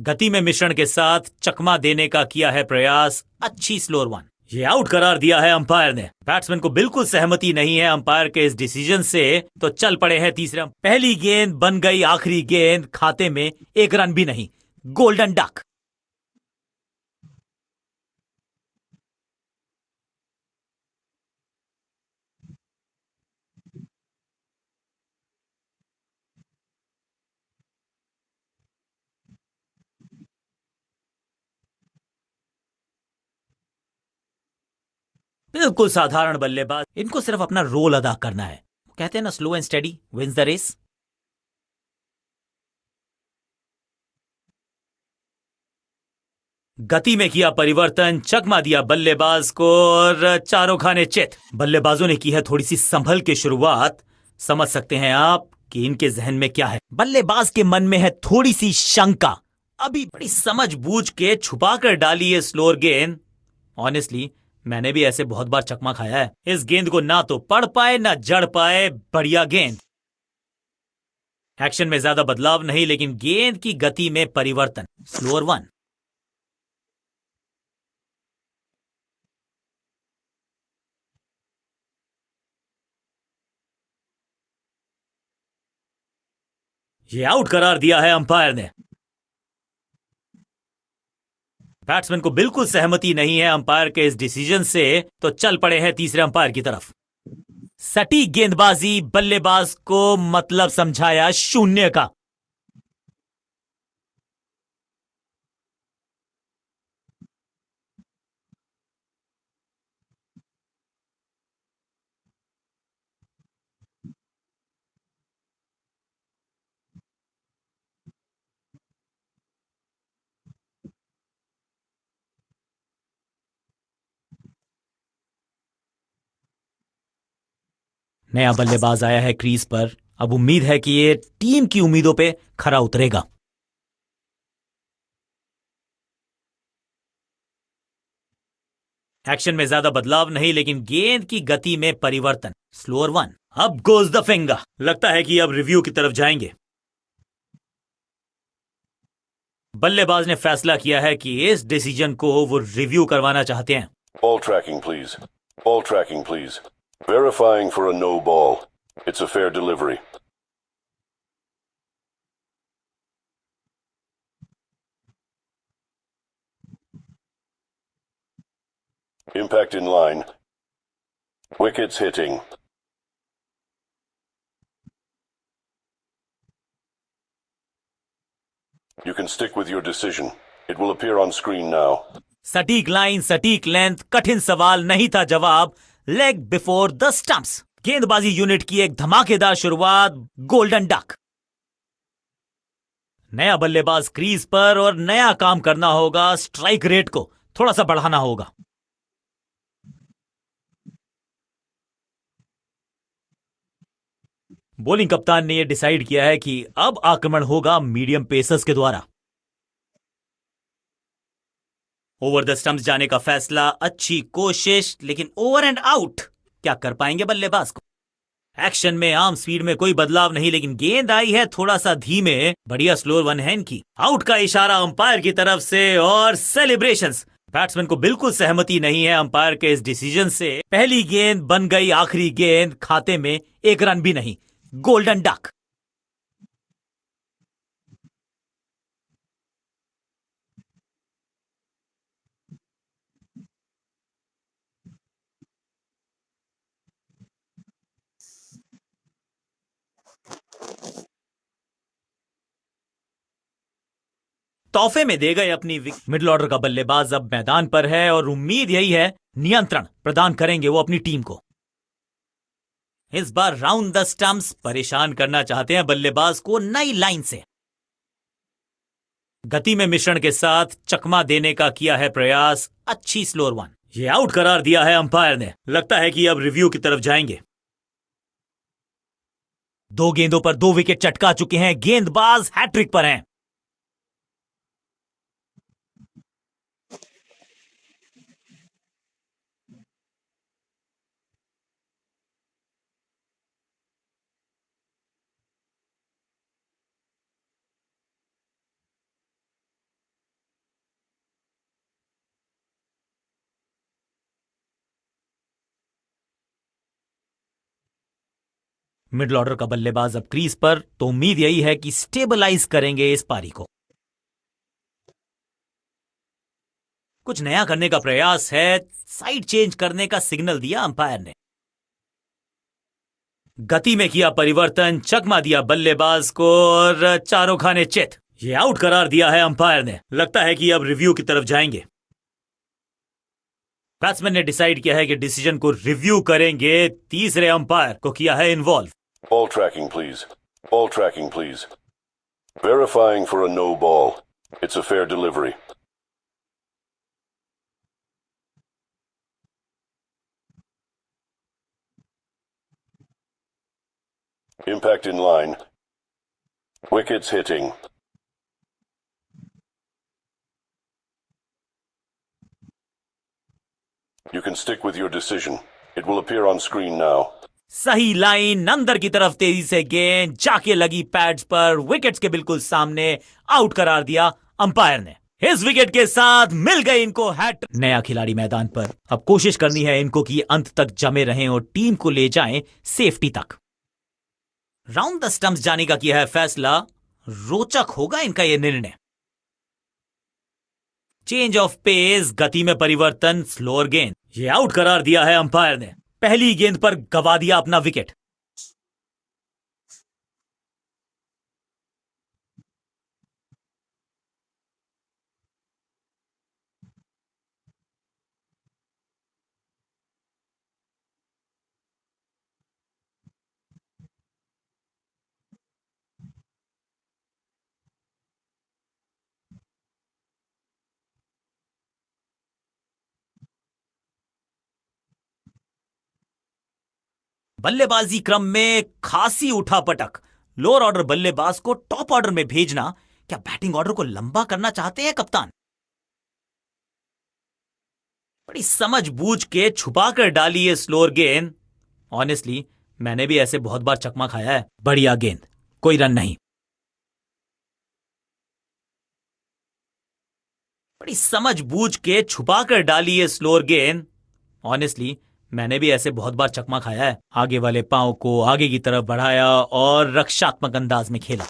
गति में मिश्रण के साथ चकमा देने का किया है प्रयास, अच्छी स्लोअर वन। ये आउट करार दिया है अंपायर ने। बैट्समैन को बिल्कुल सहमति नहीं है अंपायर के इस डिसीजन से, तो चल पड़े हैं तीसरे। पहली गेंद बन गई आखिरी गेंद, खाते में एक रन भी नहीं, गोल्डन डक। बिल्कुल साधारण बल्लेबाज, इनको सिर्फ अपना रोल अदा करना है। कहते हैं ना, slow and steady wins the race. गति में किया परिवर्तन, चकमा दिया बल्लेबाज को और चारों खाने चित। बल्लेबाजों ने की है थोड़ी सी संभल के शुरुआत। समझ सकते हैं आप कि इनके जहन में क्या है। बल्लेबाज के मन में है थोड़ी सी शंका। अभी बड़ी समझ बूझ के छुपा कर डाली है स्लोअर गेंद। ऑनेस्टली मैंने भी ऐसे बहुत बार चकमा खाया है। इस गेंद को ना तो पढ़ पाए ना जड़ पाए, बढ़िया गेंद। एक्शन में ज्यादा बदलाव नहीं, लेकिन गेंद की गति में परिवर्तन, स्लोअर वन। ये आउट करार दिया है अंपायर ने। बैट्समैन को बिल्कुल सहमति नहीं है अंपायर के इस डिसीजन से, तो चल पड़े हैं तीसरे अंपायर की तरफ। सटीक गेंदबाजी, बल्लेबाज को मतलब समझाया शून्य का। नया बल्लेबाज आया है क्रीज पर। अब उम्मीद है कि ये टीम की उम्मीदों पे खरा उतरेगा। एक्शन में ज्यादा बदलाव नहीं, लेकिन गेंद की गति में परिवर्तन, स्लोअर वन। अब गोज द फिंगर। लगता है कि अब रिव्यू की तरफ जाएंगे। बल्लेबाज ने फैसला किया है कि इस डिसीजन को वो रिव्यू करवाना चाहते हैं। Ball tracking, please. Ball tracking, please. Verifying for a no ball. It's a fair delivery. Impact in line. Wickets hitting. You can stick with your decision. It will appear on screen now. सटीक line, सटीक length, कठिन सवाल नहीं था जवाब। Leg before the stumps. गेंदबाजी unit की एक धमाकेदार शुरुआत, गोल्डन डक। नया बल्लेबाज क्रीज पर और नया काम करना होगा। स्ट्राइक रेट को थोड़ा सा बढ़ाना होगा। बॉलिंग कप्तान ने यह डिसाइड किया है कि अब आक्रमण होगा मीडियम पेसर्स के द्वारा। ओवर द स्टंप्स जाने का फैसला, अच्छी कोशिश, लेकिन ओवर एंड आउट। क्या कर पाएंगे बल्लेबाज को। एक्शन में आर्म स्पीड में कोई बदलाव नहीं, लेकिन गेंद आई है थोड़ा सा धीमे। बढ़िया स्लोअर वन है इनकी। आउट का इशारा अंपायर की तरफ से और सेलिब्रेशंस। बैट्समैन को बिल्कुल सहमति नहीं है अंपायर के इस डिसीजन से। पहली गेंद बन गई आखिरी गेंद, खाते में एक रन भी नहीं, गोल्डन डक। तोहफे में दे गए अपनी मिडिल ऑर्डर का बल्लेबाज अब मैदान पर है और उम्मीद यही है नियंत्रण प्रदान करेंगे वो अपनी टीम को। इस बार राउंड द स्टंप्स परेशान करना चाहते हैं बल्लेबाज को नई लाइन से। गति में मिश्रण के साथ चकमा देने का किया है प्रयास, अच्छी स्लोअर वन। ये आउट करार दिया है अंपायर ने। लगता है कि अब रिव्यू की तरफ जाएंगे। दो गेंदों पर दो विकेट चटका चुके हैं, गेंदबाज हैट्रिक पर हैं। मिडिल ऑर्डर का बल्लेबाज अब क्रीज पर, तो उम्मीद यही है कि स्टेबलाइज करेंगे इस पारी को। कुछ नया करने का प्रयास है, साइड चेंज करने का सिग्नल दिया अंपायर ने। गति में किया परिवर्तन, चकमा दिया बल्लेबाज को और चारों खाने चित। ये आउट करार दिया है अंपायर ने। लगता है कि अब रिव्यू की तरफ जाएंगे। बैट्समैन ने डिसाइड किया है कि डिसीजन को रिव्यू करेंगे। तीसरे अंपायर को किया है involve. Ball tracking, please. Ball tracking, please. Verifying for a no ball. It's a fair delivery. Impact in line. Wickets hitting. You can stick with your decision. It will appear on screen now. सही line, अंदर की तरफ तेजी से गेंद जाके लगी pads पर, विकेट्स के बिल्कुल सामने। आउट करार दिया अंपायर ने। इस विकेट के साथ मिल गई इनको हैट। नया खिलाड़ी मैदान पर, अब कोशिश करनी है इनको कि अंत तक जमे रहें और टीम को ले जाएं सेफ्टी तक। राउंड द स्टंप्स जाने का किया है फैसला। रोचक होगा इनका यह निर्णय। चेंज ऑफ पेस, गति में परिवर्तन, स्लोअर गेंद। ये आउट करार दिया है अंपायर ने। पहली गेंद पर गवा दिया अपना विकेट। बल्लेबाजी क्रम में खासी उठापटक। लोअर ऑर्डर बल्लेबाज को टॉप ऑर्डर में भेजना। क्या बैटिंग ऑर्डर को लंबा करना चाहते हैं कप्तान? बड़ी समझ बूझ के छुपा कर डाली है स्लोअर गेंद। ऑनेस्टली मैंने भी ऐसे बहुत बार चकमा खाया है। बढ़िया गेंद, कोई रन नहीं। बड़ी समझ बूझ के छुपा कर डाली है स्लोअर गेंद। ऑनेस्टली मैंने भी ऐसे बहुत बार चकमा खाया है। आगे वाले पांव को आगे की तरफ बढ़ाया और रक्षात्मक अंदाज में खेला।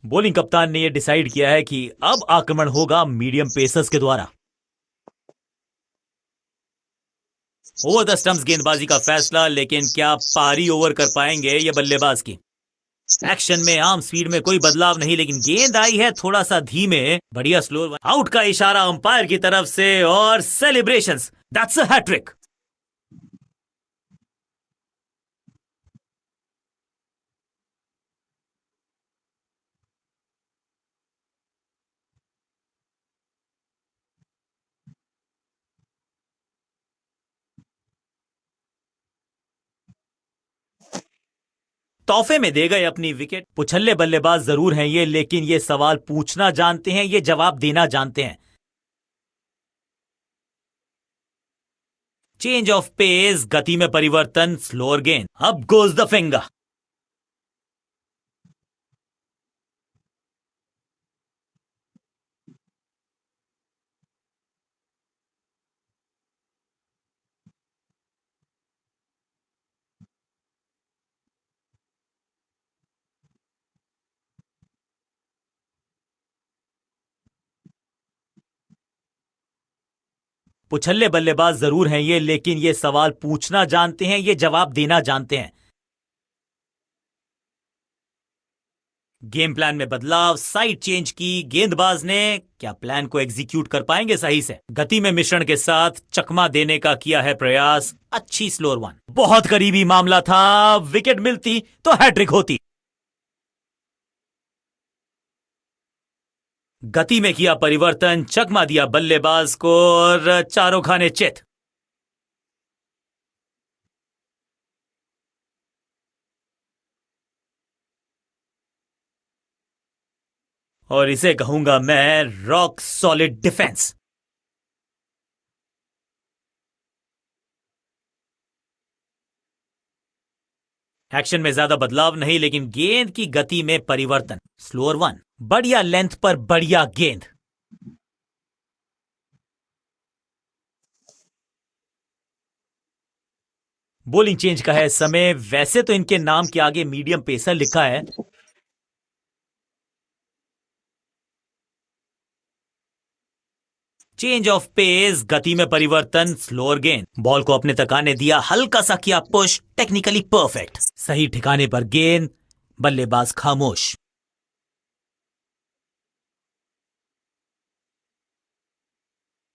बॉलिंग कप्तान ने यह डिसाइड किया है कि अब आक्रमण होगा मीडियम पेसर्स के द्वारा। ओवर द स्टंप्स गेंदबाजी का फैसला, लेकिन क्या पारी ओवर कर पाएंगे ये बल्लेबाज की? एक्शन में आम स्पीड में कोई बदलाव नहीं, लेकिन गेंद आई है थोड़ा सा धीमे। बढ़िया स्लोअर। आउट का इशारा अंपायर की तरफ से और सेलिब्रेशंस। That's a hat trick. तोहफे में दे गए अपनी विकेट। पुछल्ले बल्लेबाज जरूर हैं ये, लेकिन ये सवाल पूछना जानते हैं, ये जवाब देना जानते हैं। चेंज ऑफ पेस, गति में परिवर्तन, स्लोअर गेंद। अब गोज द फिंगर। पुछल्ले बल्लेबाज जरूर हैं ये, लेकिन ये सवाल पूछना जानते हैं, ये जवाब देना जानते हैं। गेम प्लान में बदलाव, साइड चेंज की गेंदबाज ने। क्या प्लान को एग्जीक्यूट कर पाएंगे सही से? गति में मिश्रण के साथ चकमा देने का किया है प्रयास। अच्छी स्लोअर वन। बहुत करीबी मामला था। विकेट मिलती तो हैट्रिक होती। गति में किया परिवर्तन, चकमा दिया बल्लेबाज को और चारों खाने चित। और इसे कहूंगा मैं रॉक सॉलिड डिफेंस। एक्शन में ज्यादा बदलाव नहीं, लेकिन गेंद की गति में परिवर्तन। Slower one. बढ़िया लेंथ पर बढ़िया गेंद। बॉलिंग चेंज का है इस समय। वैसे तो इनके नाम के आगे मीडियम पेसर लिखा है। चेंज ऑफ पेस, गति में परिवर्तन, स्लोअर गेंद। बॉल को अपने तक आने दिया, हल्का सा किया पुश, टेक्निकली परफेक्ट। सही ठिकाने पर गेंद, बल्लेबाज खामोश।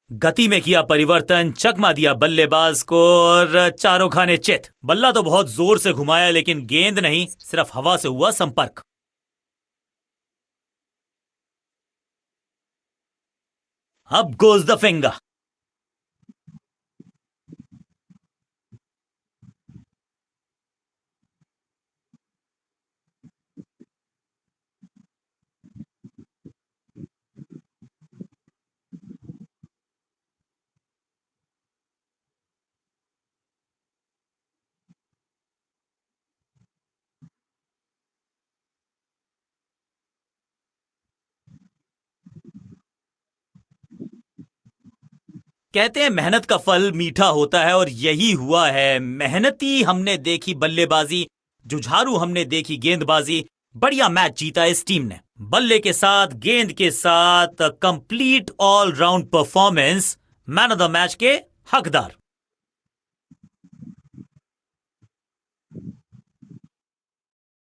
गति में किया परिवर्तन, चकमा दिया बल्लेबाज को और चारों खाने चित। बल्ला तो बहुत जोर से घुमाया लेकिन गेंद नहीं, सिर्फ हवा से हुआ संपर्क। अब गोज द फिंगर। कहते हैं मेहनत का फल मीठा होता है और यही हुआ है। मेहनती हमने देखी बल्लेबाजी, जुझारू हमने देखी गेंदबाजी। बढ़िया मैच जीता इस टीम ने, बल्ले के साथ, गेंद के साथ। Complete all round performance, man of the match के हकदार।